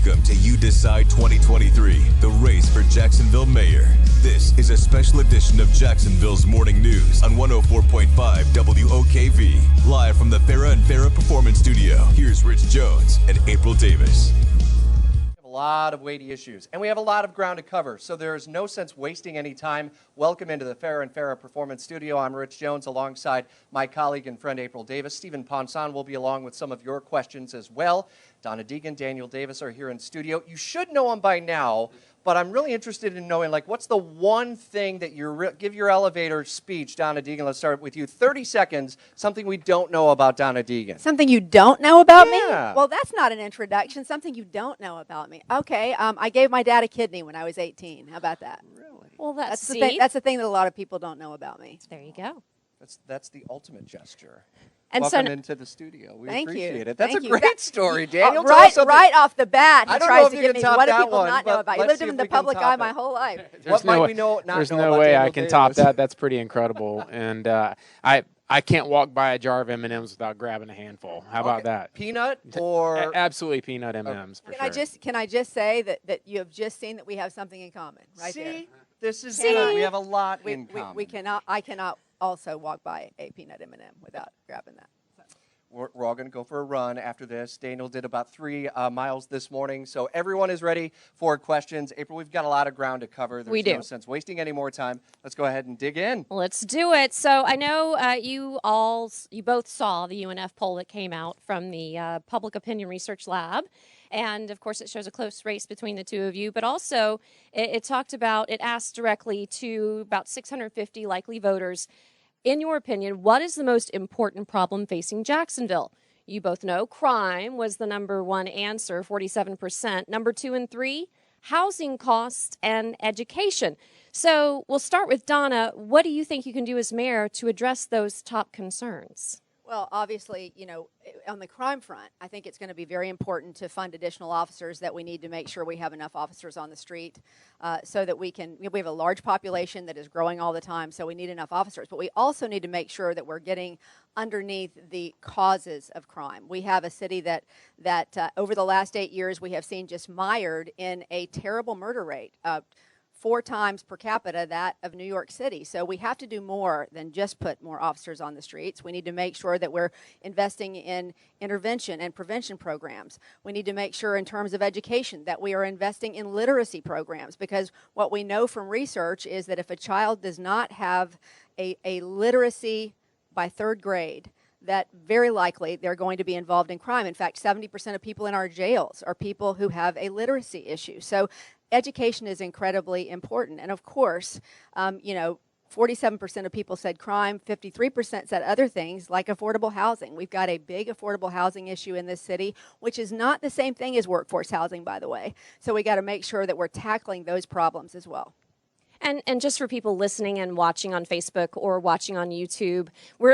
Welcome to You Decide 2023, the race for Jacksonville Mayor. This is a special edition of Jacksonville's Morning News on 104.5 WOKV. Live from the Farrah and Farrah Performance Studio, here's Rich Jones and April Davis. A lot of weighty issues, and we have a lot of ground to cover, so there's no sense wasting any time. Welcome into the Farrah and Farrah Performance Studio. I'm Rich Jones alongside my colleague and friend April Davis. Stephen Ponson will be along with some of your questions as well. Donna Deegan, Daniel Davis are here in studio. You should know them by now, but I'm really interested in knowing, like, what's the one thing that give your elevator speech, Donna Deegan. Let's start with you. 30 seconds, something we don't know about Donna Deegan. Something you don't know about me? Yeah. Well, that's not an introduction. Something you don't know about me. Okay, I gave my dad a kidney when I was 18. How about that? Really? Well, That's the thing that a lot of people don't know about me. There you go. That's the ultimate gesture. And Welcome so, into the studio. We Thank appreciate you. it. That's Thank a you. great story, Daniel. Tell us Right, something. right off the bat, I he don't tries know if to you give can me top what do that people one, not know but about you. let's Lived see in if the we can public top eye it. my whole life. What might we not There's know no about way Daniel I can Davis? top that. That's pretty incredible. And I can't walk by a jar of M&Ms without grabbing a handful. How about that? Peanut or Absolutely peanut M&Ms for sure. Can I just say that you have just seen that we have something in common right there. See? This is See? good. We have a lot We, in we, common. we cannot. I cannot also walk by a peanut M&M without grabbing that. We're all going to go for a run after this. Daniel did about 3 miles this morning, so everyone is ready for questions. April, we've got a lot of ground to cover. There's We do. no sense wasting any more time. Let's go ahead and dig in. let's do it. So I know you both saw the UNF poll that came out from the Public Opinion Research Lab. And, of course, it shows a close race between the two of you. But also, it asked directly to about 650 likely voters. In your opinion, what is the most important problem facing Jacksonville? You both know crime was the number one answer, 47%. Number 2 and 3, housing costs and education. So we'll start with Donna. What do you think you can do as mayor to address those top concerns? Well, obviously, on the crime front, I think it's going to be very important to fund additional officers, that we need to make sure we have enough officers on the street so that we have a large population that is growing all the time, so we need enough officers. But we also need to make sure that we're getting underneath the causes of crime. We have a city that over the last 8 years, we have seen just mired in a terrible murder rate. 4 times per capita that of New York City. So we have to do more than just put more officers on the streets. We need to make sure that we're investing in intervention and prevention programs. We need to make sure in terms of education that we are investing in literacy programs, because what we know from research is that if a child does not have a literacy by 3rd grade, that very likely they're going to be involved in crime. In fact, 70% of people in our jails are people who have a literacy issue. So education is incredibly important. And of course, 47% of people said crime, 53% said other things like affordable housing. We've got a big affordable housing issue in this city, which is not the same thing as workforce housing, by the way. So we got to make sure that we're tackling those problems as well. And just for people listening and watching on Facebook or watching on YouTube,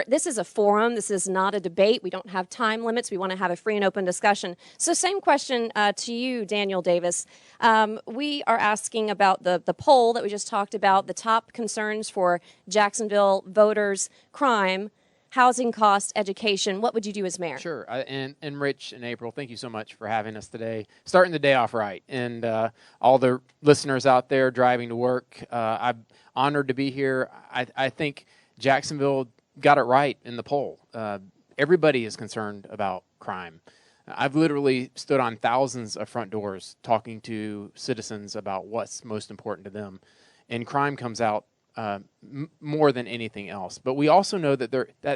this is a forum. This is not a debate. We don't have time limits. We want to have a free and open discussion. So same question to you, Daniel Davis. We are asking about the poll that we just talked about, the top concerns for Jacksonville voters: crime, housing costs, education. What would you do as mayor? Sure. And Rich and April, thank you so much for having us today. Starting the day off right. And all the listeners out there driving to work, I'm honored to be here. I think Jacksonville got it right in the poll. Everybody is concerned about crime. I've literally stood on thousands of front doors talking to citizens about what's most important to them. And crime comes out more than anything else. But we also know that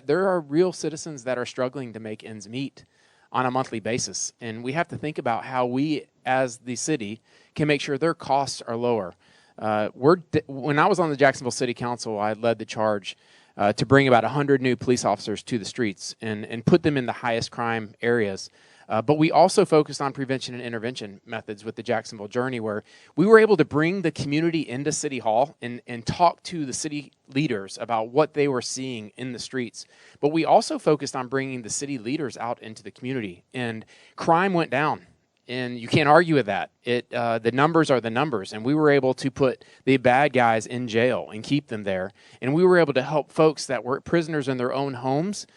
there are real citizens that are struggling to make ends meet on a monthly basis. And we have to think about how we, as the city, can make sure their costs are lower. When I was on the Jacksonville City Council, I led the charge to bring about 100 new police officers to the streets and put them in the highest crime areas. But we also focused on prevention and intervention methods with the Jacksonville Journey, where we were able to bring the community into City Hall and talk to the city leaders about what they were seeing in the streets. But we also focused on bringing the city leaders out into the community, and crime went down. And you can't argue with that. The numbers are the numbers, and we were able to put the bad guys in jail and keep them there. And we were able to help folks that were prisoners in their own homes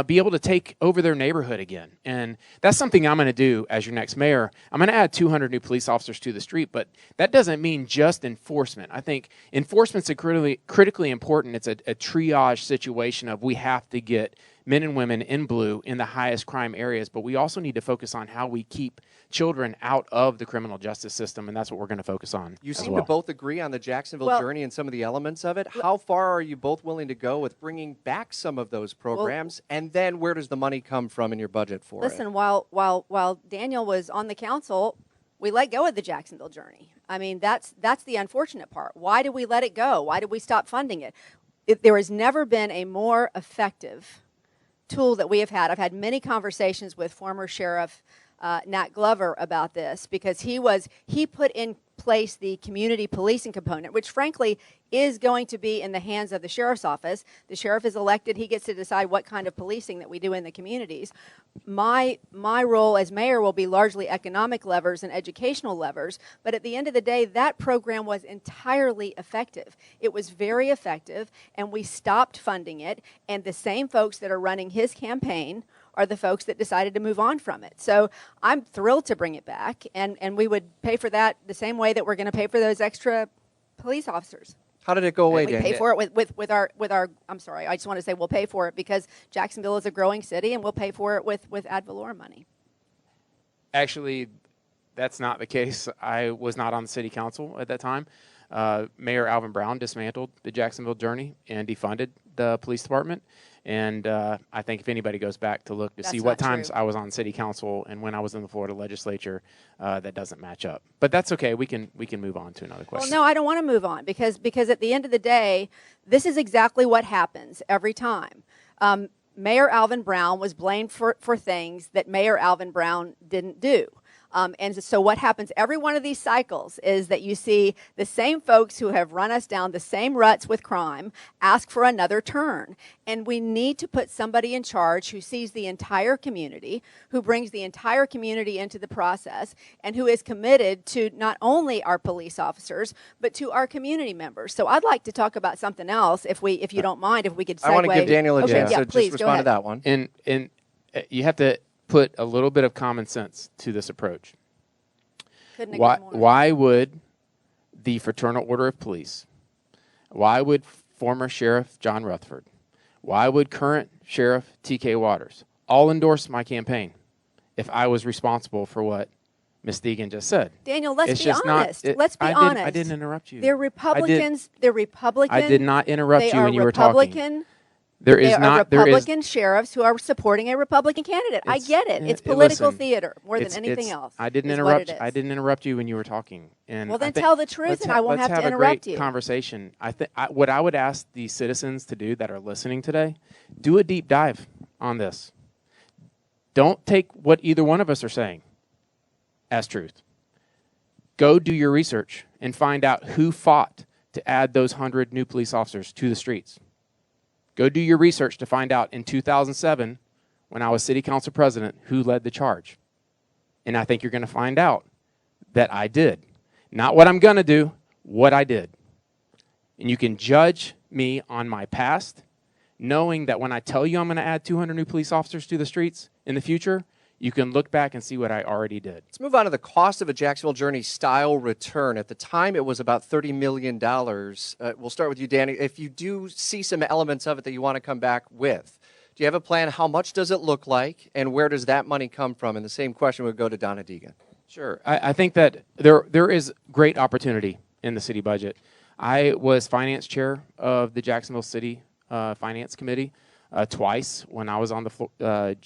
be able to take over their neighborhood again. And that's something I'm going to do as your next mayor. I'm going to add 200 new police officers to the street, but that doesn't mean just enforcement. I think enforcement's critically important. It's a triage situation of we have to get men and women in blue in the highest crime areas, but we also need to focus on how we keep children out of the criminal justice system, and that's what we're going to focus on. You seem to both agree on the Jacksonville journey and some of the elements of it. How far are you both willing to go with bringing back some of those programs, and then where does the money come from in your budget for it? Listen, while Daniel was on the council, we let go of the Jacksonville journey. I mean, that's the unfortunate part. Why did we let it go? Why did we stop funding it? There has never been a more effective tool that we have had. I've had many conversations with former Sheriff Nat Glover about this, because he put in place the community policing component, which frankly is going to be in the hands of the sheriff's office. The sheriff is elected. He gets to decide what kind of policing that we do in the communities. My role as mayor will be largely economic levers and educational levers, but at the end of the day, that program was entirely effective. It was very effective, and we stopped funding it, and the same folks that are running his campaign are the folks that decided to move on from it. So I'm thrilled to bring it back, and we would pay for that the same way that we're going to pay for those extra police officers. How did it go away, Dan? We pay for it with our, I'm sorry, I just want to say we'll pay for it because Jacksonville is a growing city, and we'll pay for it with ad valorem money. Actually, that's not the case. I was not on the city council at that time. Mayor Alvin Brown dismantled the Jacksonville journey and defunded the police department. And I think if anybody goes back to look to see what times I was on city council and when I was in the Florida legislature, that doesn't match up. But that's okay. We can move on to another question. Well, no, I don't want to move on because at the end of the day, this is exactly what happens every time. Mayor Alvin Brown was blamed for things that Mayor Alvin Brown didn't do. And so what happens every one of these cycles is that you see the same folks who have run us down the same ruts with crime ask for another turn. And we need to put somebody in charge who sees the entire community, who brings the entire community into the process, and who is committed to not only our police officers, but to our community members. So I'd like to talk about something else, if you don't mind, if we could segue. I want to give Daniel a chance, yeah, so please, just respond to that one. And you have to put a little bit of common sense to this approach. Why would the Fraternal Order of Police, why would former Sheriff John Rutherford, why would current Sheriff T.K. Waters all endorse my campaign if I was responsible for what Ms. Deegan just said? Daniel, let's be honest. I didn't interrupt you. They're Republicans. They're Republican. I did not interrupt you when you were talking. They are Republican sheriffs who are supporting a Republican candidate. I get it. It's political theater more than anything else. I didn't interrupt you when you were talking. And well, then tell the truth, and I won't have to interrupt you. Let's have a great conversation. What I would ask the citizens to do that are listening today, do a deep dive on this. Don't take what either one of us are saying as truth. Go do your research and find out who fought to add those 100 new police officers to the streets. Go do your research to find out in 2007, when I was city council president, who led the charge. And I think you're going to find out that I did. Not what I'm going to do, what I did. And you can judge me on my past, knowing that when I tell you I'm going to add 200 new police officers to the streets in the future, you can look back and see what I already did. Let's move on to the cost of a Jacksonville Journey style return. At the time, it was about $30 million. We'll start with you, Danny. If you do see some elements of it that you want to come back with, do you have a plan? How much does it look like, and where does that money come from? And the same question would go to Donna Deegan. Sure. I think that there is great opportunity in the city budget. I was finance chair of the Jacksonville City Finance Committee twice when I was on the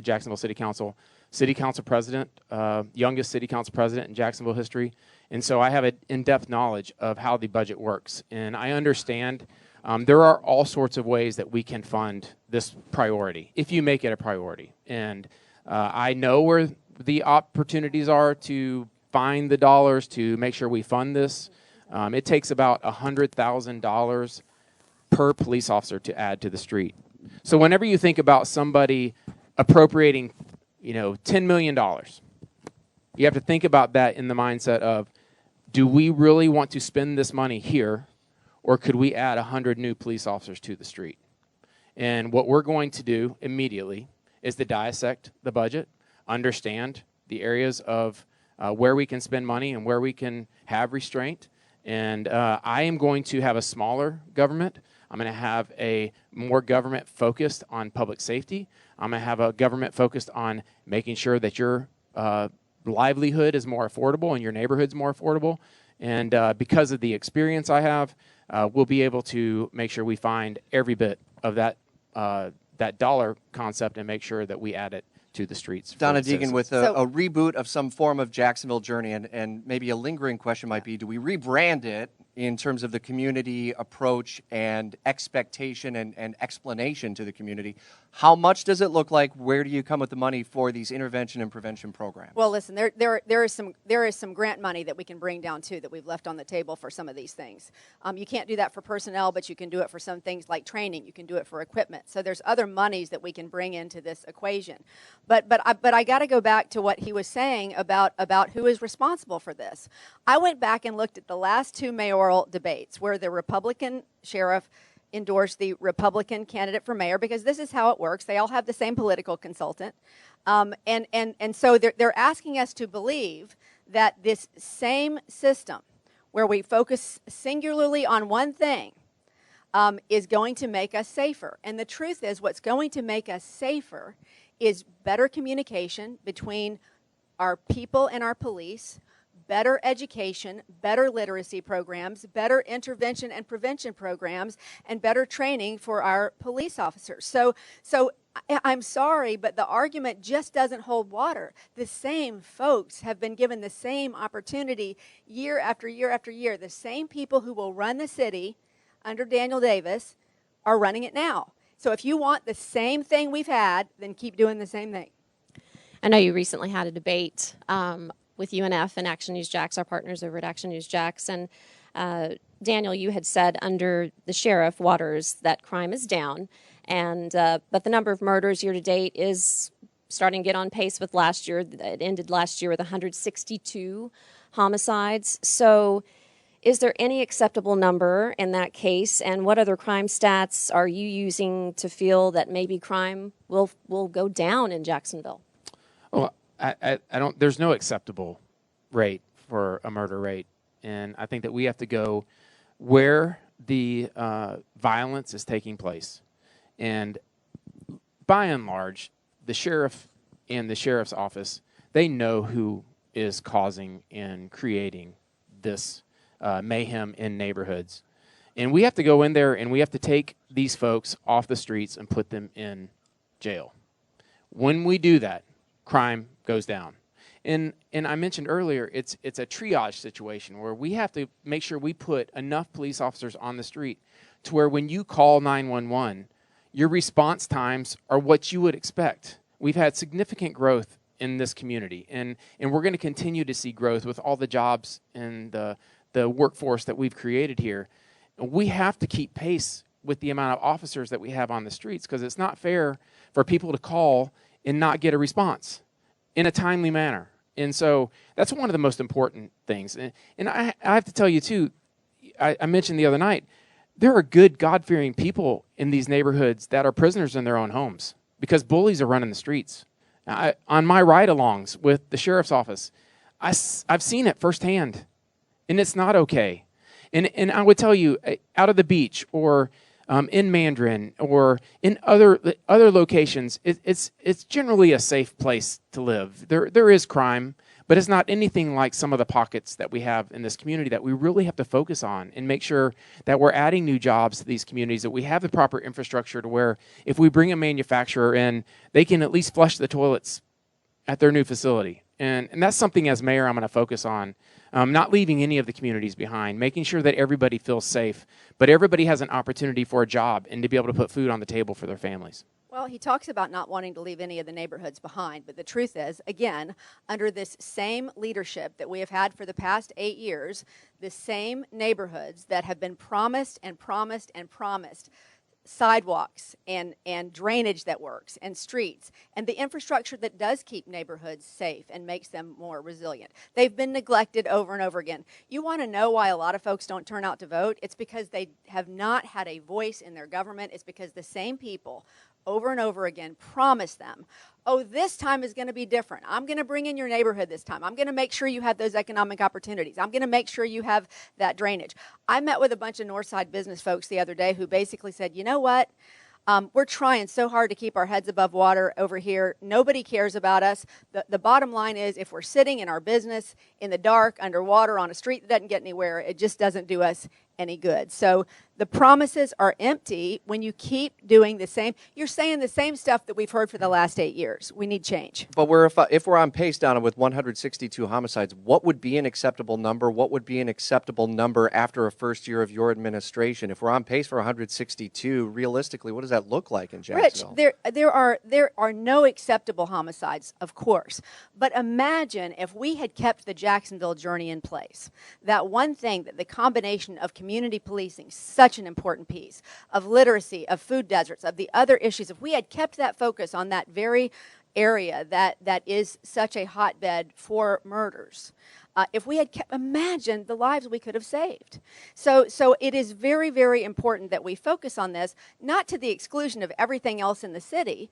Jacksonville City Council president, youngest city council president in Jacksonville history. And so I have an in-depth knowledge of how the budget works. And I understand there are all sorts of ways that we can fund this priority, if you make it a priority. And I know where the opportunities are to find the dollars to make sure we fund this. It takes about $100,000 per police officer to add to the street. So whenever you think about somebody appropriating, $10 million, you have to think about that in the mindset of, do we really want to spend this money here, or could we add 100 new police officers to the street? And what we're going to do immediately is to dissect the budget, understand the areas of where we can spend money and where we can have restraint. And I am going to have a smaller government. I'm going to have a more government focused on public safety. I'm going to have a government focused on making sure that your livelihood is more affordable and your neighborhood's more affordable. And because of the experience I have, we'll be able to make sure we find every bit of that dollar concept and make sure that we add it to the streets. Donna the Deegan, with a reboot of some form of Jacksonville Journey, and maybe a lingering question might be, do we rebrand it in terms of the community approach and expectation and explanation to the community? How much does it look like? Where do you come with the money for these intervention and prevention programs? Well, listen, there is some grant money that we can bring down too that we've left on the table for some of these things. You can't do that for personnel, but you can do it for some things like training. You can do it for equipment. So there's other monies that we can bring into this equation. But I got to go back to what he was saying about who is responsible for this. I went back and looked at the last two mayoral debates where the Republican sheriff endorsed the Republican candidate for mayor, because this is how it works. They all have the same political consultant. And so they're asking us to believe that this same system where we focus singularly on one thing is going to make us safer. And the truth is, what's going to make us safer is better communication between our people and our police, better education, better literacy programs, better intervention and prevention programs, and better training for our police officers. So I'm sorry, but the argument just doesn't hold water. The same folks have been given the same opportunity year after year after year. The same people who will run the city under Daniel Davis are running it now. So if you want the same thing we've had, then keep doing the same thing. I know you recently had a debate with UNF and Action News Jax, our partners over at Action News Jax. And Daniel, you had said under the Sheriff Waters that crime is down, and but the number of murders year to date is starting to get on pace with last year. It ended last year with 162 homicides. So is there any acceptable number in that case? And what other crime stats are you using to feel that maybe crime will go down in Jacksonville? Well, I don't. There's no acceptable rate for a murder rate, and I think that we have to go where the violence is taking place, and by and large, the sheriff and the sheriff's office, they know who is causing and creating this mayhem in neighborhoods, and we have to go in there and we have to take these folks off the streets and put them in jail. When we do that, crime goes down. And I mentioned earlier, it's a triage situation where we have to make sure we put enough police officers on the street to where when you call 911, your response times are what you would expect. We've had significant growth in this community, and we're going to continue to see growth with all the jobs and the workforce that we've created here. We have to keep pace with the amount of officers that we have on the streets, because it's not fair for people to call and not get a response in a timely manner. And so that's one of the most important things. And I have to tell you, too, I mentioned the other night, there are good, God-fearing people in these neighborhoods that are prisoners in their own homes because bullies are running the streets. On my ride-alongs with the sheriff's office, I've seen it firsthand, and it's not okay. And I would tell you, out of the beach or in Mandarin or in other locations, it's generally a safe place to live. There is crime, but it's not anything like some of the pockets that we have in this community that we really have to focus on and make sure that we're adding new jobs to these communities, that we have the proper infrastructure to where if we bring a manufacturer in, they can at least flush the toilets at their new facility. And that's something as mayor I'm going to focus on. Not leaving any of the communities behind, making sure that everybody feels safe, but everybody has an opportunity for a job and to be able to put food on the table for their families. Well, he talks about not wanting to leave any of the neighborhoods behind, but the truth is, again, under this same leadership that we have had for the past 8 years, the same neighborhoods that have been promised and promised and promised sidewalks and drainage that works and streets and the infrastructure that does keep neighborhoods safe and makes them more resilient. They've been neglected over and over again. You want to know why a lot of folks don't turn out to vote? It's because they have not had a voice in their government. It's because the same people over and over again promise them, oh, this time is going to be different. I'm going to bring in your neighborhood this time. I'm going to make sure you have those economic opportunities. I'm going to make sure you have that drainage. I met with a bunch of Northside business folks the other day who basically said, you know what? We're trying so hard to keep our heads above water over here. Nobody cares about us. The bottom line is if we're sitting in our business in the dark, underwater, on a street that doesn't get anywhere, it just doesn't do us any good. So the promises are empty when you keep doing the same. You're saying the same stuff that we've heard for the last 8 years. We need change. But if we're on pace, Donna, with 162 homicides, what would be an acceptable number? What would be an acceptable number after a first year of your administration? If we're on pace for 162, realistically, what does that look like in Jacksonville? Rich, there are no acceptable homicides, of course. But imagine if we had kept the Jacksonville journey in place. That one thing, that the combination of community policing, such an important piece, of literacy, of food deserts, of the other issues, if we had kept that focus on that very area that is such a hotbed for murders, if we had kept, imagine the lives we could have saved. So it is very, very important that we focus on this, not to the exclusion of everything else in the city,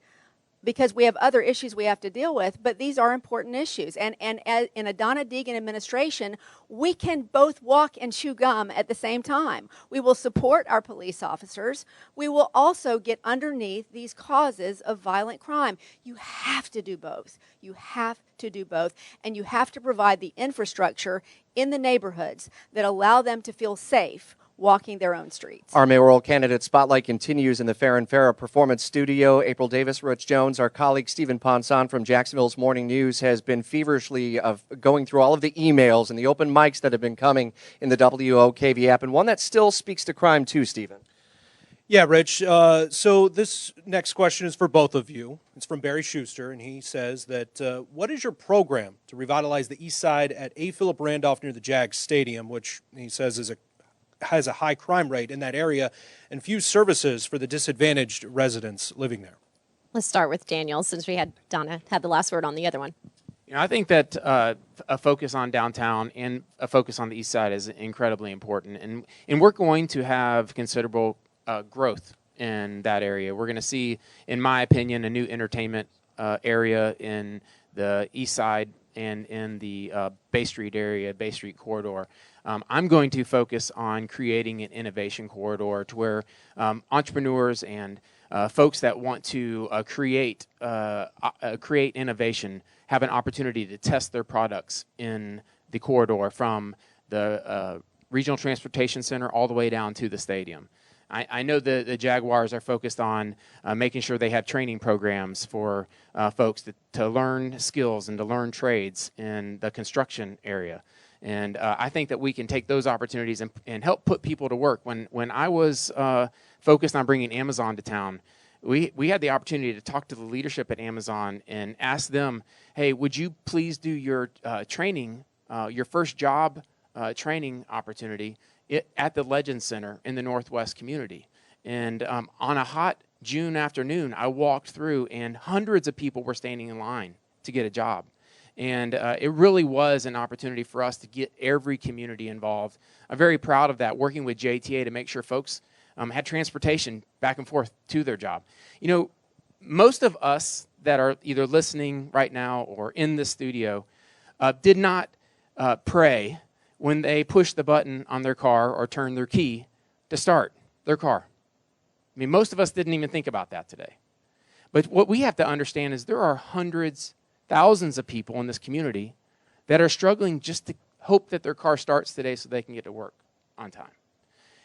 because we have other issues we have to deal with, but these are important issues. And as in a Donna Deegan administration, we can both walk and chew gum at the same time. We will support our police officers. We will also get underneath these causes of violent crime. You have to do both. You have to do both. And you have to provide the infrastructure in the neighborhoods that allow them to feel safe walking their own streets. Our mayoral candidate spotlight continues in the Fair and Farrah Performance Studio. April Davis, Rich Jones, our colleague Stephen Ponson from Jacksonville's Morning News has been feverishly going through all of the emails and the open mics that have been coming in the WOKV app, and one that still speaks to crime too, Stephen. Yeah, Rich. So this next question is for both of you. It's from Barry Schuster, and he says that, what is your program to revitalize the east side at A. Philip Randolph near the Jags Stadium, which he says has a high crime rate in that area, and few services for the disadvantaged residents living there? Let's start with Daniel, since Donna had the last word on the other one. I think that a focus on downtown and a focus on the east side is incredibly important. And we're going to have considerable growth in that area. We're going to see, in my opinion, a new entertainment area in the east side and in the Bay Street area, Bay Street corridor. I'm going to focus on creating an innovation corridor to where entrepreneurs and folks that want to create innovation have an opportunity to test their products in the corridor from the Regional Transportation Center all the way down to the stadium. I know the Jaguars are focused on making sure they have training programs for folks to learn skills and to learn trades in the construction area. And I think that we can take those opportunities and help put people to work. When I was focused on bringing Amazon to town, we had the opportunity to talk to the leadership at Amazon and ask them, hey, would you please do your training, your first job training opportunity at the Legends Center in the Northwest community. And on a hot June afternoon, I walked through and hundreds of people were standing in line to get a job. And it really was an opportunity for us to get every community involved. I'm very proud of that, working with JTA to make sure folks had transportation back and forth to their job. You know, most of us that are either listening right now or in the studio did not pray when they pushed the button on their car or turned their key to start their car. I mean, most of us didn't even think about that today. But what we have to understand is there are hundreds, thousands of people in this community that are struggling just to hope that their car starts today so they can get to work on time.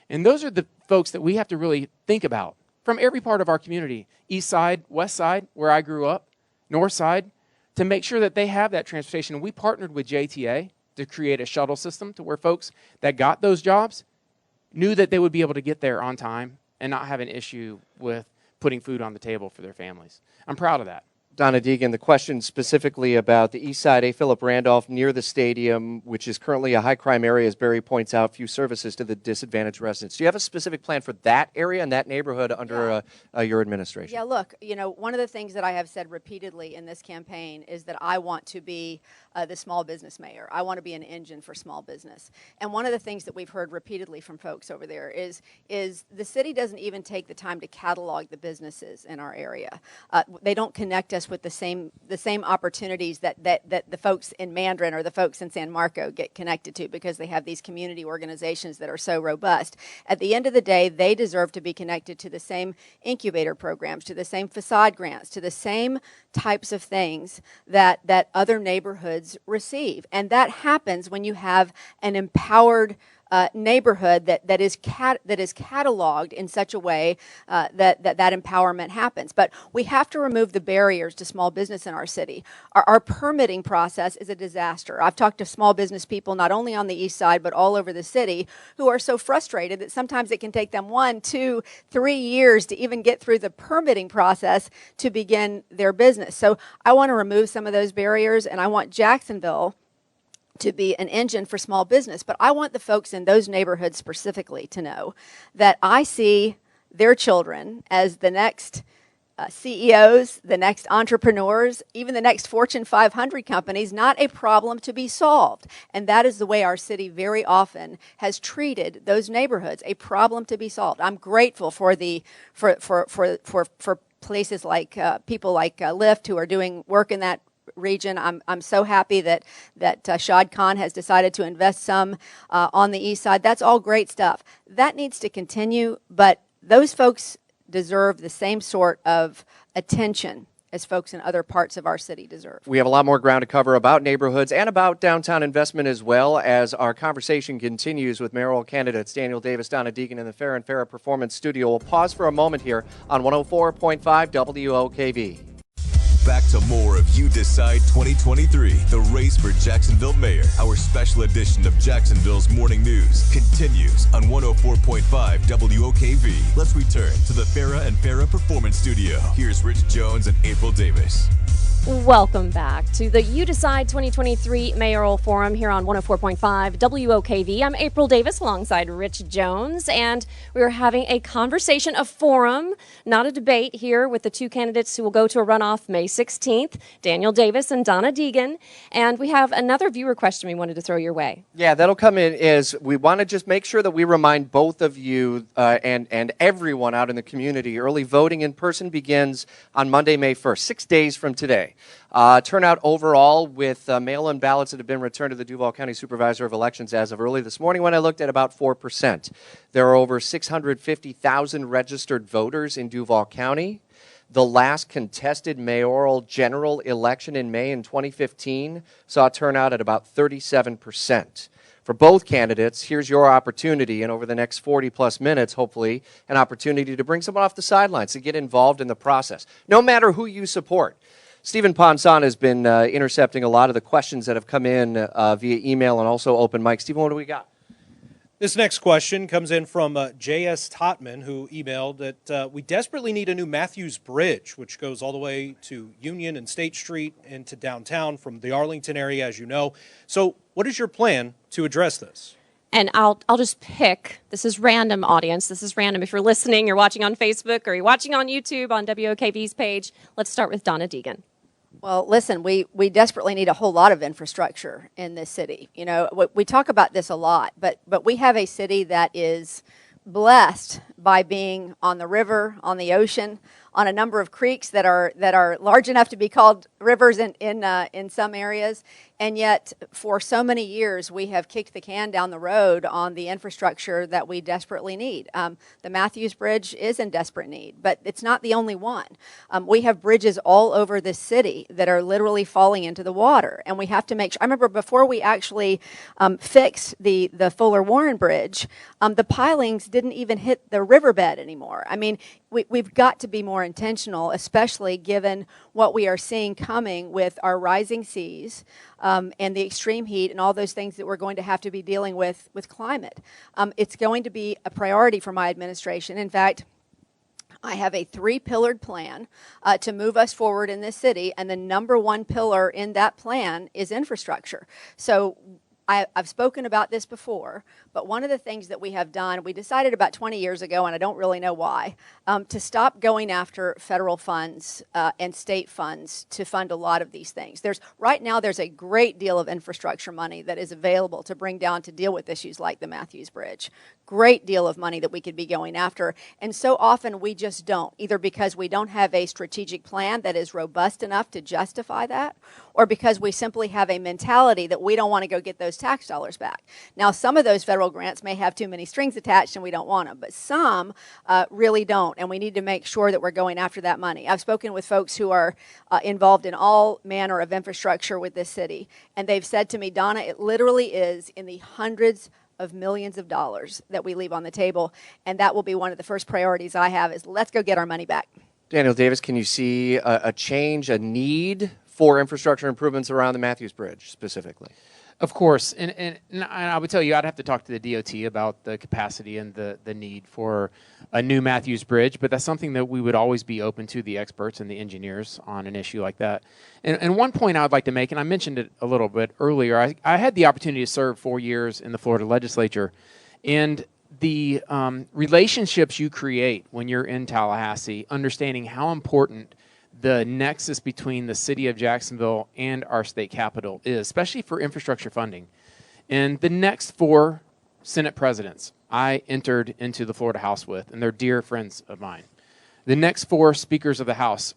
And those are the folks that we have to really think about from every part of our community, east side, west side, where I grew up, north side, to make sure that they have that transportation. And we partnered with JTA to create a shuttle system to where folks that got those jobs knew that they would be able to get there on time and not have an issue with putting food on the table for their families. I'm proud of that. Donna Deegan, the question specifically about the east side, A. Philip Randolph, near the stadium, which is currently a high crime area, as Barry points out, few services to the disadvantaged residents. Do you have a specific plan for that area and that neighborhood under your administration? Yeah, look, one of the things that I have said repeatedly in this campaign is that I want to be the small business mayor. I want to be an engine for small business. And one of the things that we've heard repeatedly from folks over there is the city doesn't even take the time to catalog the businesses in our area. They don't connect us with the same opportunities that the folks in Mandarin or the folks in San Marco get connected to, because they have these community organizations that are so robust. At the end of the day, they deserve to be connected to the same incubator programs, to the same facade grants, to the same types of things that other neighborhoods receive. And that happens when you have an empowered neighborhood that is cataloged in such a way that empowerment happens. But we have to remove the barriers to small business in our city. Our permitting process is a disaster. I've talked to small business people not only on the east side but all over the city who are so frustrated that sometimes it can take them 1, 2, 3 years to even get through the permitting process to begin their business. So I want to remove some of those barriers, and I want Jacksonville to be an engine for small business. But I want the folks in those neighborhoods specifically to know that I see their children as the next CEOs, the next entrepreneurs, even the next Fortune 500 companies, not a problem to be solved. And that is the way our city very often has treated those neighborhoods, a problem to be solved. I'm grateful for places like people like Lyft who are doing work in that region. I'm so happy that Shad Khan has decided to invest some on the east side. That's all great stuff. That needs to continue, but those folks deserve the same sort of attention as folks in other parts of our city deserve. We have a lot more ground to cover about neighborhoods and about downtown investment as well, as our conversation continues with mayoral candidates Daniel Davis, Donna Deegan in the Fair and Farrah Performance Studio. We'll pause for a moment here on 104.5 WOKV. Back to more of You Decide 2023, the race for Jacksonville Mayor. Our special edition of Jacksonville's morning news continues on 104.5 WOKV. Let's return to the Farrah and Farrah Performance Studio. Here's Rich Jones and April Davis. Welcome back to the You Decide 2023 Mayoral Forum here on 104.5 WOKV. I'm April Davis alongside Rich Jones, and we're having a conversation, a forum, not a debate here with the two candidates who will go to a runoff May 16th, Daniel Davis and Donna Deegan. And we have another viewer question we wanted to throw your way. Yeah, that'll come in as we want to just make sure that we remind both of you and everyone out in the community, early voting in person begins on Monday, May 1st, 6 days from today. Turnout overall with mail-in ballots that have been returned to the Duval County Supervisor of Elections as of early this morning when I looked at about 4%. There are over 650,000 registered voters in Duval County. The last contested mayoral general election in May in 2015 saw turnout at about 37%. For both candidates, here's your opportunity, and over the next 40-plus minutes, hopefully, an opportunity to bring someone off the sidelines to get involved in the process, no matter who you support. Stephen Ponson has been intercepting a lot of the questions that have come in via email and also open mic. Stephen, what do we got? This next question comes in from J.S. Totman, who emailed that we desperately need a new Matthews Bridge, which goes all the way to Union and State Street into downtown from the Arlington area, as you know. So what is your plan to address this? And I'll just pick, this is random, audience, this is random. If you're listening, you're watching on Facebook, or you're watching on YouTube on WOKV's page, let's start with Donna Deegan. Well, listen, we desperately need a whole lot of infrastructure in this city. You know, we talk about this a lot, but we have a city that is blessed by being on the river, on the ocean, on a number of creeks that are large enough to be called rivers in some areas. And yet, for so many years, we have kicked the can down the road on the infrastructure that we desperately need. The Matthews Bridge is in desperate need, but it's not the only one. We have bridges all over this city that are literally falling into the water, and we have to make sure. I remember before we actually fixed the Fuller Warren Bridge, the pilings didn't even hit the riverbed anymore. I mean, we've got to be more intentional, especially given what we are seeing coming with our rising seas, and the extreme heat and all those things that we're going to have to be dealing with climate. It's going to be a priority for my administration. In fact, I have a 3-pillared plan to move us forward in this city, and the number one pillar in that plan is infrastructure. So I've spoken about this before, but one of the things that we have done, we decided about 20 years ago, and I don't really know why, to stop going after federal funds and state funds to fund a lot of these things. Right now, there's a great deal of infrastructure money that is available to bring down to deal with issues like the Matthews Bridge. Great deal of money that we could be going after, and so often we just don't, either because we don't have a strategic plan that is robust enough to justify that, or because we simply have a mentality that we don't want to go get those tax dollars back. Now, some of those federal grants may have too many strings attached and we don't want them, but some really don't, and we need to make sure that we're going after that money. I've spoken with folks who are involved in all manner of infrastructure with this city, and they've said to me, Donna, it literally is in the hundreds of millions of dollars that we leave on the table, and that will be one of the first priorities I have is let's go get our money back. Daniel Davis, can you see a change, a need for infrastructure improvements around the Matthews Bridge specifically? Of course, and I would tell you I'd have to talk to the DOT about the capacity and the need for a new Matthews Bridge, but that's something that we would always be open to the experts and the engineers on an issue like that. And one point I would like to make, and I mentioned it a little bit earlier, I had the opportunity to serve 4 years in the Florida legislature, and the relationships you create when you're in Tallahassee, understanding how important the nexus between the city of Jacksonville and our state capital is, especially for infrastructure funding. And the next 4 Senate presidents I entered into the Florida House with, and they're dear friends of mine. The next 4 speakers of the House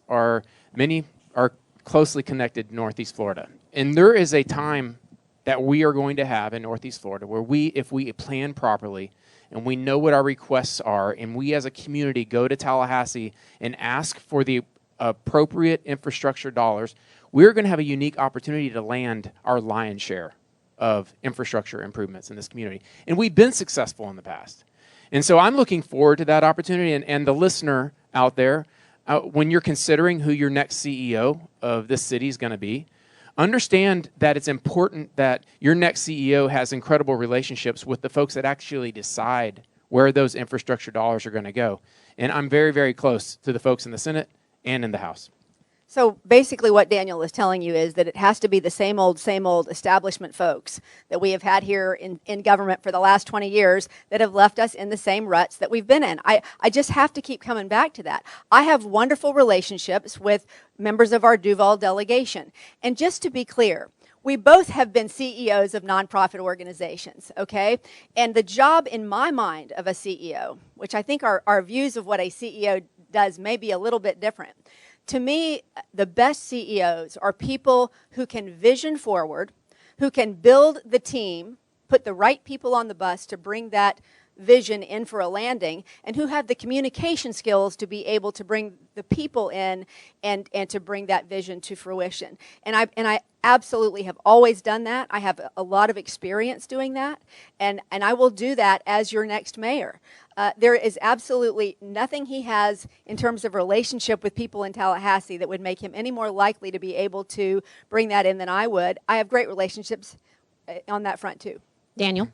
many are closely connected to Northeast Florida. And there is a time that we are going to have in Northeast Florida where if we plan properly and we know what our requests are, and we as a community go to Tallahassee and ask for the appropriate infrastructure dollars, we're going to have a unique opportunity to land our lion's share of infrastructure improvements in this community. And we've been successful in the past. And so I'm looking forward to that opportunity. And the listener out there, when you're considering who your next CEO of this city is going to be, understand that it's important that your next CEO has incredible relationships with the folks that actually decide where those infrastructure dollars are going to go. And I'm very, very close to the folks in the Senate and in the House. So basically what Daniel is telling you is that it has to be the same old establishment folks that we have had here in government for the last 20 years that have left us in the same ruts that we've been in. I just have to keep coming back to that. I have wonderful relationships with members of our Duval delegation. And just to be clear, we both have been CEOs of nonprofit organizations, okay? And the job in my mind of a CEO, which I think our views of what a CEO does may be a little bit different. To me, the best CEOs are people who can vision forward, who can build the team, put the right people on the bus to bring that vision in for a landing, and who have the communication skills to be able to bring the people in and to bring that vision to fruition. And I absolutely have always done that. I have a lot of experience doing that, and I will do that as your next mayor. There is absolutely nothing he has in terms of relationship with people in Tallahassee that would make him any more likely to be able to bring that in than I would. I have great relationships on that front too. Daniel?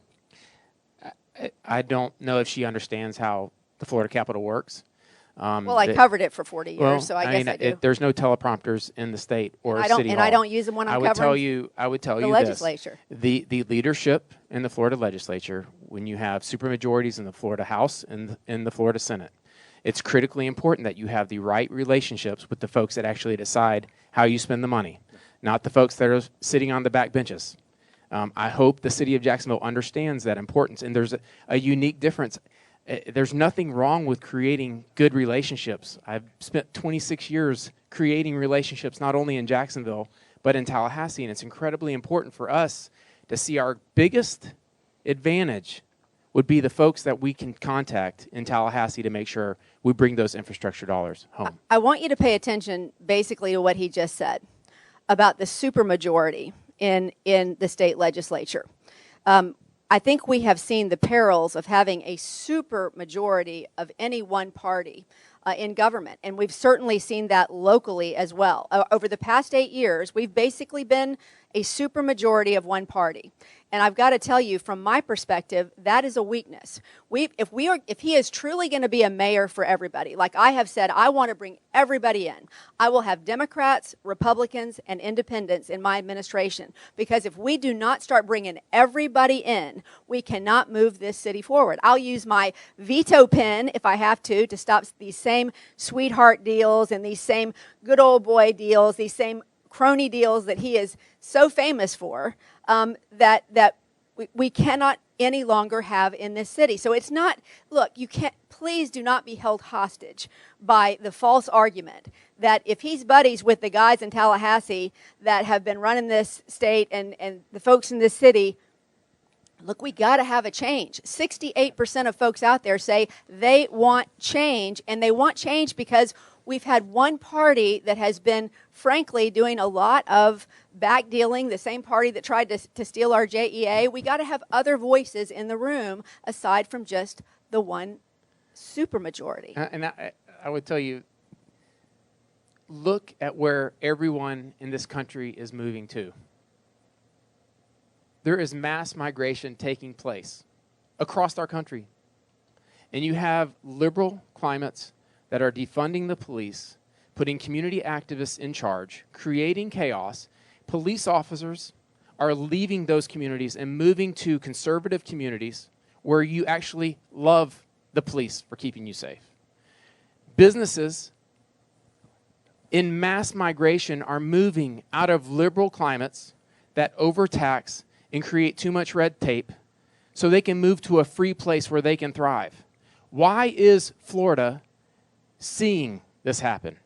I don't know if she understands how the Florida Capitol works. I covered it for 40 years, so I guess I do. There's no teleprompters in the state or city hall. And I don't use them when I'm covering I would tell the you legislature. This. The leadership in the Florida legislature, when you have supermajorities in the Florida House and in the Florida Senate, it's critically important that you have the right relationships with the folks that actually decide how you spend the money, not the folks that are sitting on the back benches. I hope the city of Jacksonville understands that importance, and there's a unique difference. There's nothing wrong with creating good relationships. I've spent 26 years creating relationships not only in Jacksonville, but in Tallahassee, and it's incredibly important for us to see our biggest advantage would be the folks that we can contact in Tallahassee to make sure we bring those infrastructure dollars home. I want you to pay attention basically to what he just said about the supermajority in the state legislature. I think we have seen the perils of having a super majority of any one party in government, and we've certainly seen that locally as well. Over the past 8 years, we've basically been a supermajority of one party. And I've got to tell you, from my perspective, that is a weakness. If he is truly going to be a mayor for everybody, like I have said, I want to bring everybody in. I will have Democrats, Republicans, and independents in my administration. Because if we do not start bringing everybody in, we cannot move this city forward. I'll use my veto pen, if I have to stop these same sweetheart deals and these same good old boy deals, these same crony deals that he is so famous for, that we cannot any longer have in this city. So it's not, look, you can't, please do not be held hostage by the false argument that if he's buddies with the guys in Tallahassee that have been running this state and the folks in this city, look, we got to have a change. 68% of folks out there say they want change, and they want change because we've had one party that has been, frankly, doing a lot of backdealing, the same party that tried to steal our JEA. We got to have other voices in the room aside from just the one supermajority. And I would tell you, look at where everyone in this country is moving to. There is mass migration taking place across our country. And you have liberal climates that are defunding the police, putting community activists in charge, creating chaos. Police officers are leaving those communities and moving to conservative communities where you actually love the police for keeping you safe. Businesses in mass migration are moving out of liberal climates that overtax and create too much red tape so they can move to a free place where they can thrive. Why is Florida seeing this happen?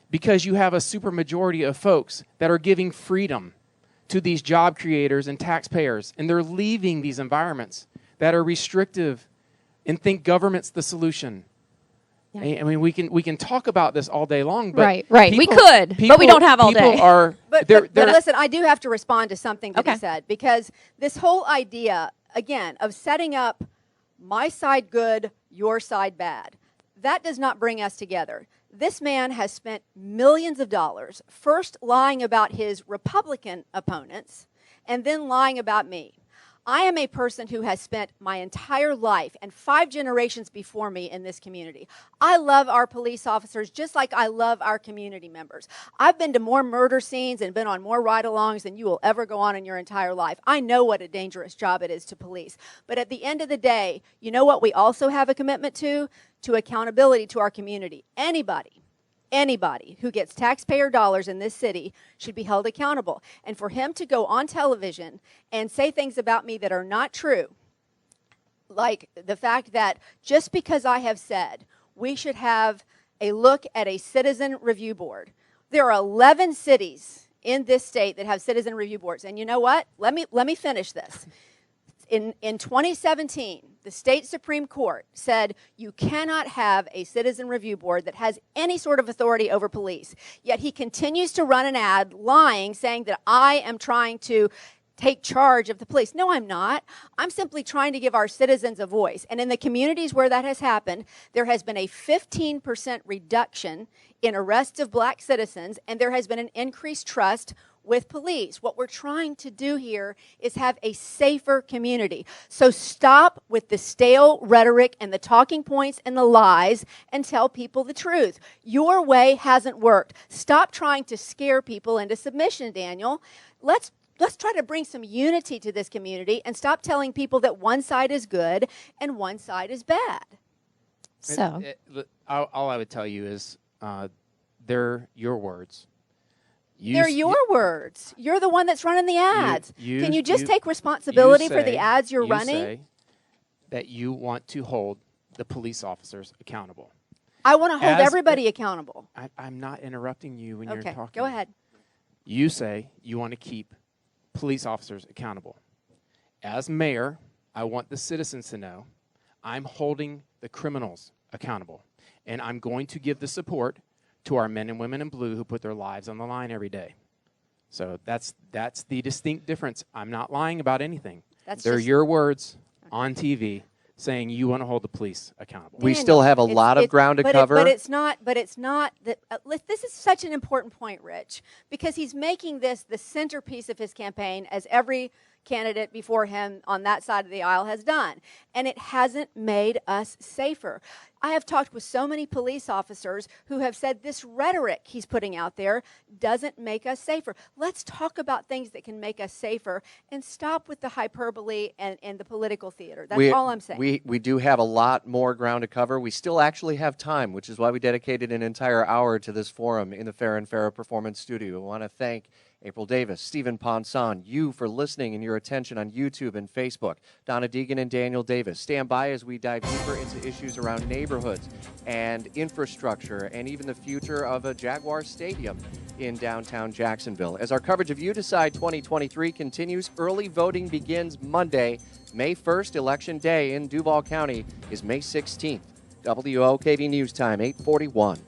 Because you have a supermajority of folks that are giving freedom to these job creators and taxpayers, and they're leaving these environments that are restrictive and think government's the solution. Yeah. I mean, we can talk about this all day long, but right. We could, but we don't have all day. But listen, I do have to respond to something that he said, because this whole idea, again, of setting up my side good, your side bad, that does not bring us together. This man has spent millions of dollars first lying about his Republican opponents and then lying about me. I am a person who has spent my entire life and 5 generations before me in this community. I love our police officers just like I love our community members. I've been to more murder scenes and been on more ride-alongs than you will ever go on in your entire life. I know what a dangerous job it is to police. But at the end of the day, you know what we also have a commitment to? To accountability to our community. Anybody who gets taxpayer dollars in this city should be held accountable. And for him to go on television and say things about me that are not true, like the fact that just because I have said we should have a look at a citizen review board, there are 11 cities in this state that have citizen review boards. And you know what? Let me finish this. In 2017, the state Supreme Court said you cannot have a citizen review board that has any sort of authority over police. Yet he continues to run an ad lying, saying that I am trying to take charge of the police. No, I'm not. I'm simply trying to give our citizens a voice. And in the communities where that has happened, there has been a 15% reduction in arrests of black citizens, and there has been an increased trust with police. What we're trying to do here is have a safer community. So stop with the stale rhetoric and the talking points and the lies and tell people the truth. Your way hasn't worked. Stop trying to scare people into submission, Daniel. Let's try to bring some unity to this community and stop telling people that one side is good and one side is bad. So all I would tell you is they're your words. They're your words. You're the one that's running the ads. Can you just take responsibility for the ads you're running? You say that you want to hold the police officers accountable. I want to hold everybody accountable. I'm not interrupting you when you're talking. Okay, go ahead. You say you want to keep police officers accountable. As mayor, I want the citizens to know I'm holding the criminals accountable. And I'm going to give the support to our men and women in blue who put their lives on the line every day. So that's the distinct difference. I'm not lying about anything. They're your words on TV. saying you want to hold the police accountable. We still have a lot of ground to cover. But it's not that. This is such an important point, Rich, because he's making this the centerpiece of his campaign, as every candidate before him on that side of the aisle has done. And it hasn't made us safer. I have talked with so many police officers who have said this rhetoric he's putting out there doesn't make us safer. Let's talk about things that can make us safer and stop with the hyperbole and the political theater. That's all I'm saying. We do have a lot more ground to cover. We still actually have time, which is why we dedicated an entire hour to this forum in the Farrah and Farrah Performance Studio. I want to thank April Davis, Stephen Ponson, you for listening and your attention on YouTube and Facebook, Donna Deegan and Daniel Davis. Stand by as we dive deeper into issues around neighborhoods and infrastructure and even the future of a Jaguar Stadium in downtown Jacksonville. As our coverage of You Decide 2023 continues, early voting begins Monday, May 1st. Election Day in Duval County is May 16th. WOKV News Time, 8:41.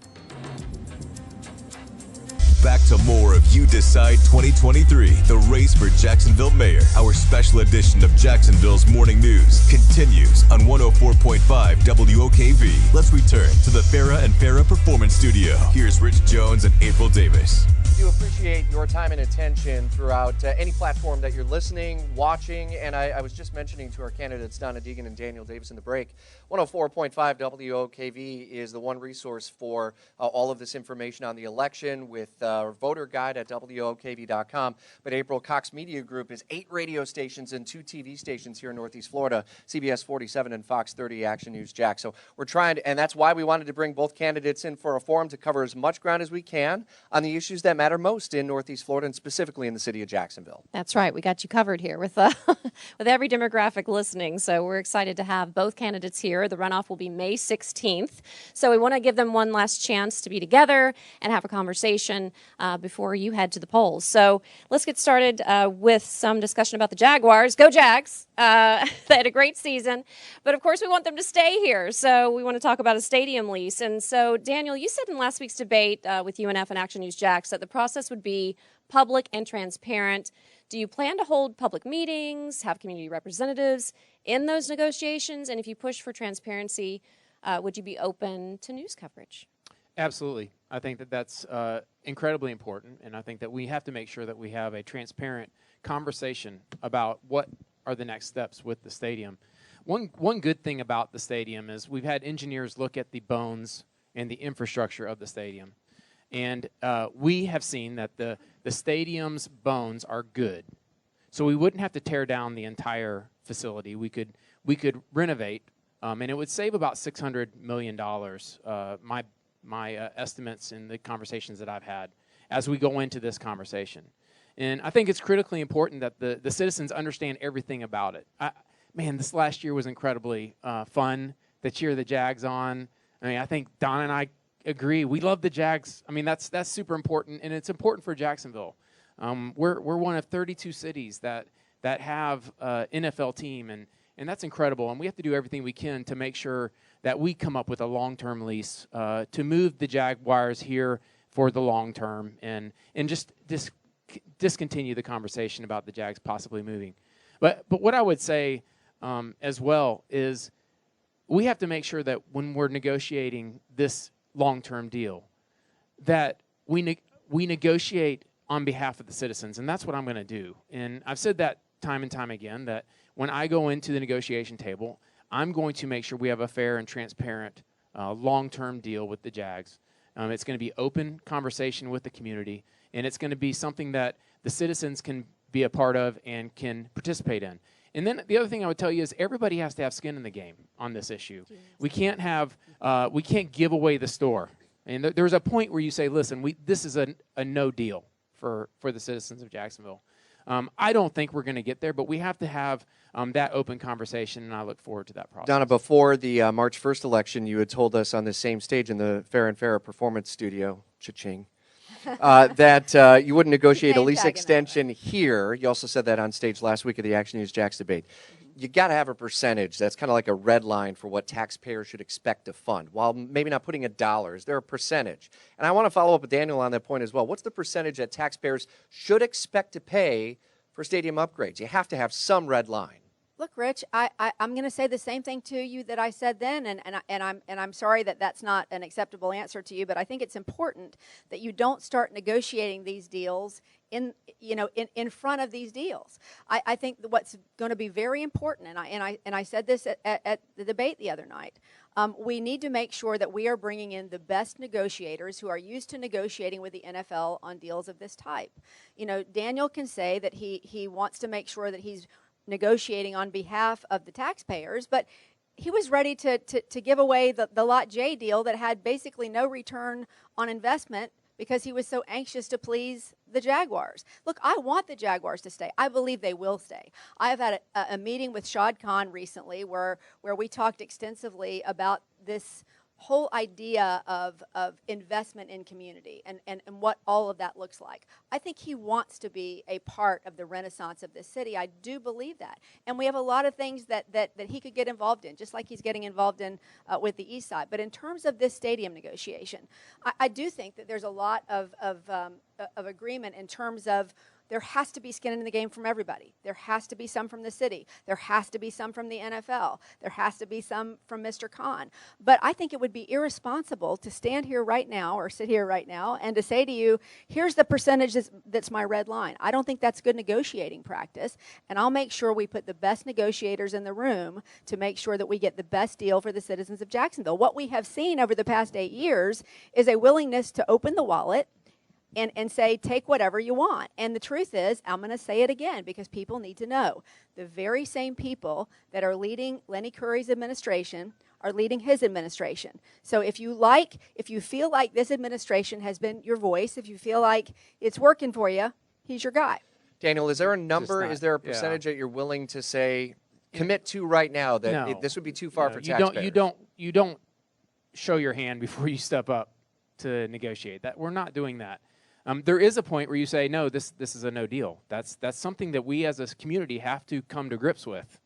Back to more of You Decide 2023, the race for Jacksonville Mayor. Our special edition of Jacksonville's morning news continues on 104.5 WOKV. Let's return to the Farrah and Farrah Performance Studio. Here's Rich Jones and April Davis. We do appreciate your time and attention throughout any platform that you're listening, watching, and I was just mentioning to our candidates, Donna Deegan and Daniel Davis, in the break, 104.5 WOKV is the one resource for all of this information on the election with our voter guide at WOKV.com. But April, Cox Media Group is 8 radio stations and 2 TV stations here in Northeast Florida, CBS 47 and Fox 30 Action News Jack. So we're trying to, and that's why we wanted to bring both candidates in for a forum to cover as much ground as we can on the issues that matter most in Northeast Florida and specifically in the city of Jacksonville. That's right. We got you covered here with with every demographic listening. So we're excited to have both candidates here. The runoff will be May 16th. So we want to give them one last chance to be together and have a conversation before you head to the polls. So let's get started with some discussion about the Jaguars. Go Jags! They had a great season, but of course we want them to stay here. So we want to talk about a stadium lease. And so, Daniel, you said in last week's debate with UNF and Action News Jax that the process would be public and transparent. Do you plan to hold public meetings, have community representatives in those negotiations? And if you push for transparency, would you be open to news coverage? Absolutely. I think that that's incredibly important, and I think that we have to make sure that we have a transparent conversation about what are the next steps with the stadium. One good thing about the stadium is we've had engineers look at the bones and the infrastructure of the stadium, and we have seen that the stadium's bones are good. So we wouldn't have to tear down the entire facility. We could renovate, and it would save about $600 million. My estimates in the conversations that I've had as we go into this conversation. And I think it's critically important that the citizens understand everything about it. Man, this last year was incredibly fun to cheer the Jags on. I mean, I think Don and I agree. We love the Jags. I mean, that's super important, and it's important for Jacksonville. We're one of 32 cities that have an NFL team, and that's incredible. And we have to do everything we can to make sure that we come up with a long-term lease to move the Jaguars here for the long term and just discontinue the conversation about the Jags possibly moving. But what I would say as well is we have to make sure that when we're negotiating this long-term deal, that we negotiate on behalf of the citizens, and that's what I'm going to do. And I've said that time and time again, that when I go into the negotiation table, I'm going to make sure we have a fair and transparent long-term deal with the Jags. It's going to be open conversation with the community, and it's going to be something that the citizens can be a part of and can participate in. And then the other thing I would tell you is everybody has to have skin in the game on this issue. We can't give away the store. And there's a point where you say, listen, this is a no deal for the citizens of Jacksonville. I don't think we're going to get there, but we have to have that open conversation, and I look forward to that process. Donna, before the March 1st election, you had told us on the same stage in the Farrah and Farrah Performance Studio, cha-ching, that you wouldn't negotiate a lease extension here. You also said that on stage last week of the Action News Jax debate. You got to have a percentage that's kind of like a red line for what taxpayers should expect to fund. While maybe not putting a dollar, is there a percentage? And I want to follow up with Daniel on that point as well. What's the percentage that taxpayers should expect to pay for stadium upgrades? You have to have some red line. Look, Rich, I'm going to say the same thing to you that I said then, and I'm sorry that that's not an acceptable answer to you, but I think it's important that you don't start negotiating these deals in front of these deals. I think that what's going to be very important, and I said this at the debate the other night. We need to make sure that we are bringing in the best negotiators who are used to negotiating with the NFL on deals of this type. You know, Daniel can say that he wants to make sure that he's negotiating on behalf of the taxpayers, but he was ready to give away the Lot J deal that had basically no return on investment because he was so anxious to please the Jaguars. Look, I want the Jaguars to stay. I believe they will stay. I've had a meeting with Shad Khan recently where we talked extensively about this whole idea of investment in community and what all of that looks like. I think he wants to be a part of the renaissance of this city. I do believe that. And we have a lot of things that he could get involved in, just like he's getting involved in with the East Side. But in terms of this stadium negotiation, I do think that there's a lot of agreement in terms of there has to be skin in the game from everybody. There has to be some from the city. There has to be some from the NFL. There has to be some from Mr. Khan. But I think it would be irresponsible to stand here right now or sit here right now and to say to you, here's the percentage that's my red line. I don't think that's good negotiating practice. And I'll make sure we put the best negotiators in the room to make sure that we get the best deal for the citizens of Jacksonville. What we have seen over the past 8 years is a willingness to open the wallet and say, take whatever you want. And the truth is, I'm going to say it again because people need to know, the very same people that are leading Lenny Curry's administration are leading his administration. So if you feel like this administration has been your voice, if you feel like it's working for you, he's your guy. Daniel, is there a number, is there a percentage that you're willing to say, commit to right now that this would be too far for taxpayers? You don't show your hand before you step up to negotiate. That we're not doing that. There is a point where you say, no, this is a no deal. That's something that we as a community have to come to grips with.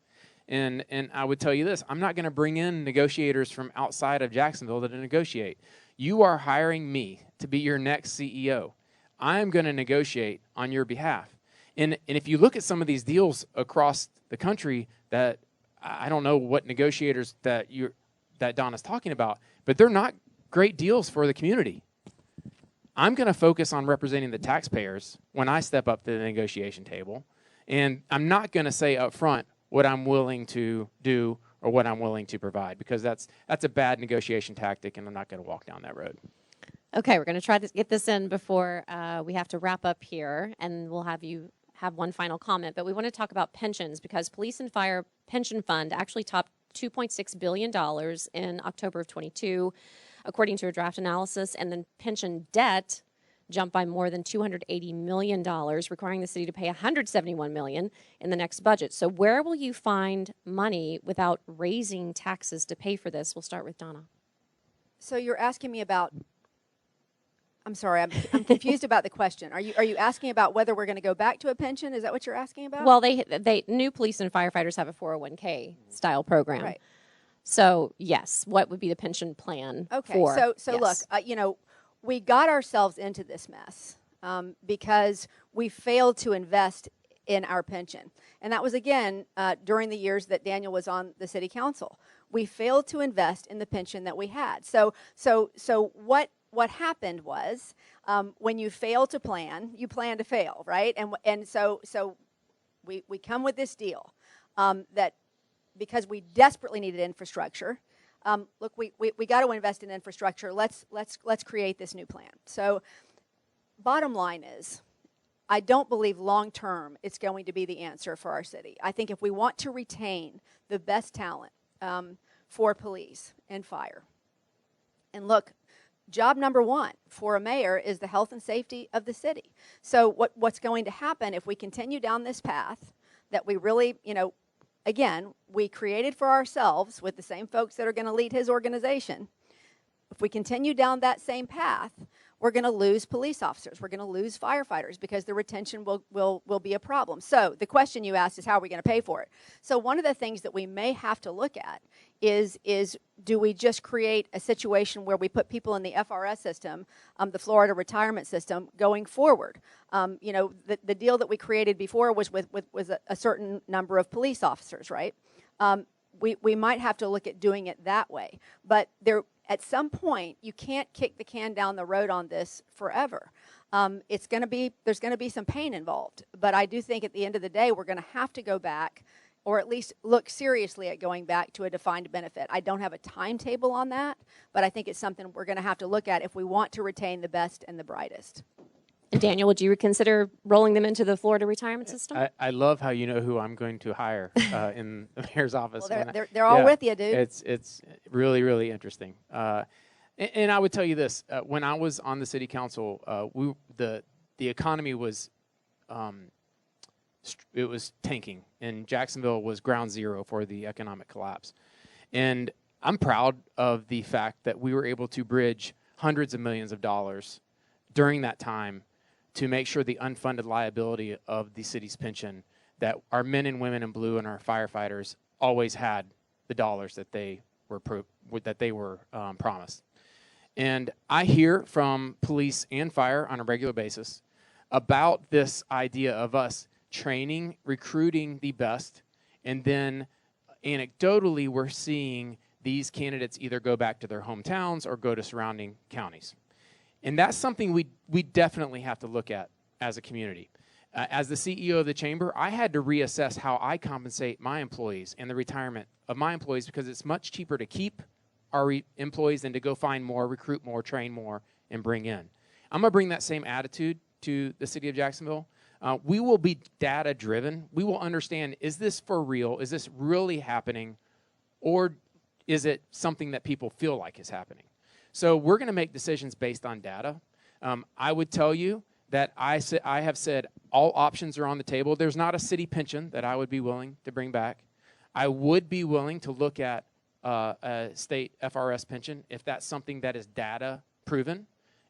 And I would tell you this, I'm not going to bring in negotiators from outside of Jacksonville to negotiate. You are hiring me to be your next CEO. I am going to negotiate on your behalf. And if you look at some of these deals across the country, that I don't know what negotiators that Donna's talking about, but they're not great deals for the community. I'm going to focus on representing the taxpayers when I step up to the negotiation table, and I'm not going to say up front what I'm willing to do or what I'm willing to provide, because that's a bad negotiation tactic, and I'm not going to walk down that road. Okay, we're going to try to get this in before we have to wrap up here, and we'll have you have one final comment. But we want to talk about pensions, because Police and Fire Pension Fund actually topped $2.6 billion in October of 22, according to a draft analysis, and then pension debt jumped by more than $280 million, requiring the city to pay $171 million in the next budget. So where will you find money without raising taxes to pay for this? We'll start with Donna. So you're asking me about, I'm sorry, I'm confused about the question. Are you asking about whether we're going to go back to a pension? Is that what you're asking about? Well, they new police and firefighters have a 401k style program. Right. So, yes, what would be the pension plan for? Okay, so yes. Look, we got ourselves into this mess because we failed to invest in our pension. And that was, again, during the years that Daniel was on the city council. We failed to invest in the pension that we had. So what happened was when you fail to plan, you plan to fail, right? And so we come with this deal that, because we desperately needed infrastructure. Look, we got to invest in infrastructure. Let's create this new plan. So, bottom line is, I don't believe long term it's going to be the answer for our city. I think if we want to retain the best talent for police and fire, and look, job number one for a mayor is the health and safety of the city. So what's going to happen if we continue down this path that we really, again, we created for ourselves with the same folks that are going to lead his organization. If we continue down that same path, we're going to lose police officers. We're going to lose firefighters because the retention will be a problem. So the question you asked is, how are we going to pay for it? So one of the things that we may have to look at is do we just create a situation where we put people in the FRS system, the Florida retirement system, going forward? The deal that we created before was with a certain number of police officers, right? We might have to look at doing it that way. But at some point, you can't kick the can down the road on this forever. There's going to be some pain involved. But I do think at the end of the day, we're going to have to go back, or at least look seriously at going back to a defined benefit. I don't have a timetable on that, but I think it's something we're going to have to look at if we want to retain the best and the brightest. And Daniel, would you consider rolling them into the Florida retirement system? I love how you know who I'm going to hire in the mayor's office. Well, they're all with you, dude. It's really, really interesting. And I would tell you this: when I was on the city council, the economy was it was tanking, and Jacksonville was ground zero for the economic collapse. And I'm proud of the fact that we were able to bridge hundreds of millions of dollars during that time to make sure the unfunded liability of the city's pension, that our men and women in blue and our firefighters always had the dollars that they were promised. And I hear from police and fire on a regular basis about this idea of us training, recruiting the best, and then anecdotally we're seeing these candidates either go back to their hometowns or go to surrounding counties. And that's something we definitely have to look at as a community. As the CEO of the chamber, I had to reassess how I compensate my employees and the retirement of my employees, because it's much cheaper to keep our employees than to go find more, recruit more, train more, and bring in. I'm going to bring that same attitude to the city of Jacksonville. We will be data-driven. We will understand, is this for real? Is this really happening? Or is it something that people feel like is happening? So we're going to make decisions based on data. I would tell you that I have said all options are on the table. There's not a city pension that I would be willing to bring back. I would be willing to look at a state FRS pension if that's something that is data proven,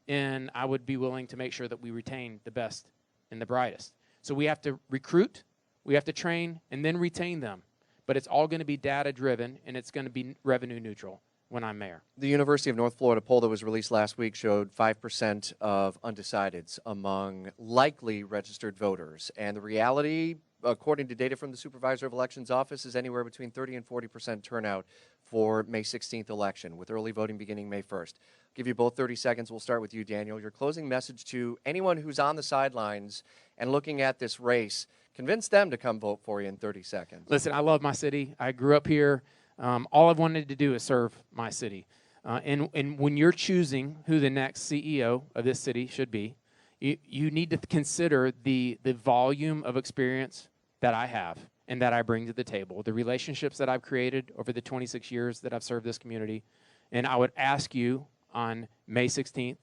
and I would be willing to make sure that we retain the best and the brightest. So we have to recruit, we have to train, and then retain them. But it's all going to be data driven, and it's going to be revenue neutral when I'm mayor. The University of North Florida poll that was released last week showed 5% of undecideds among likely registered voters. And the reality, according to data from the Supervisor of Elections office, is anywhere between 30 and 40% turnout for May 16th election, with early voting beginning May 1st. I'll give you both 30 seconds. We'll start with you, Daniel. Your closing message to anyone who's on the sidelines and looking at this race. Convince them to come vote for you in 30 seconds. Listen, I love my city. I grew up here. All I've wanted to do is serve my city. And when you're choosing who the next CEO of this city should be, you need to consider the volume of experience that I have and that I bring to the table, the relationships that I've created over the 26 years that I've served this community. And I would ask you on May 16th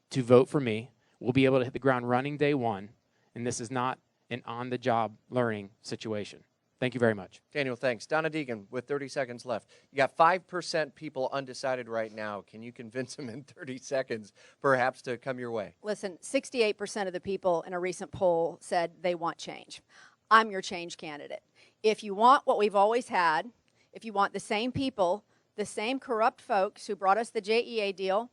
to vote for me. We'll be able to hit the ground running day one, and this is not an on-the-job learning situation. Thank you very much. Daniel, thanks. Donna Deegan, with 30 seconds left. You got 5% people undecided right now. Can you convince them in 30 seconds perhaps to come your way? Listen, 68% of the people in a recent poll said they want change. I'm your change candidate. If you want what we've always had, if you want the same people, the same corrupt folks who brought us the JEA deal,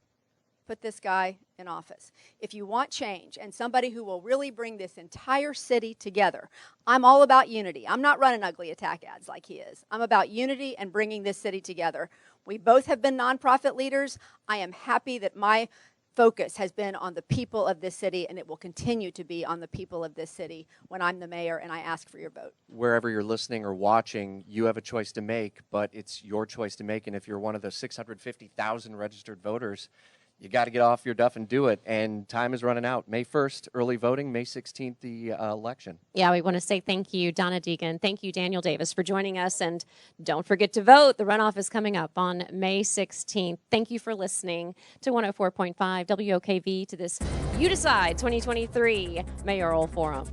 put this guy in office. If you want change and somebody who will really bring this entire city together, I'm all about unity. I'm not running ugly attack ads like he is. I'm about unity and bringing this city together. We both have been nonprofit leaders. I am happy that my focus has been on the people of this city, and it will continue to be on the people of this city when I'm the mayor and I ask for your vote. Wherever you're listening or watching, you have a choice to make, but it's your choice to make. And if you're one of the 650,000 registered voters, you got to get off your duff and do it. And time is running out. May 1st, early voting. May 16th, the election. Yeah, we want to say thank you, Donna Deegan. Thank you, Daniel Davis, for joining us. And don't forget to vote. The runoff is coming up on May 16th. Thank you for listening to 104.5 WOKV to this You Decide 2023 Mayoral Forum.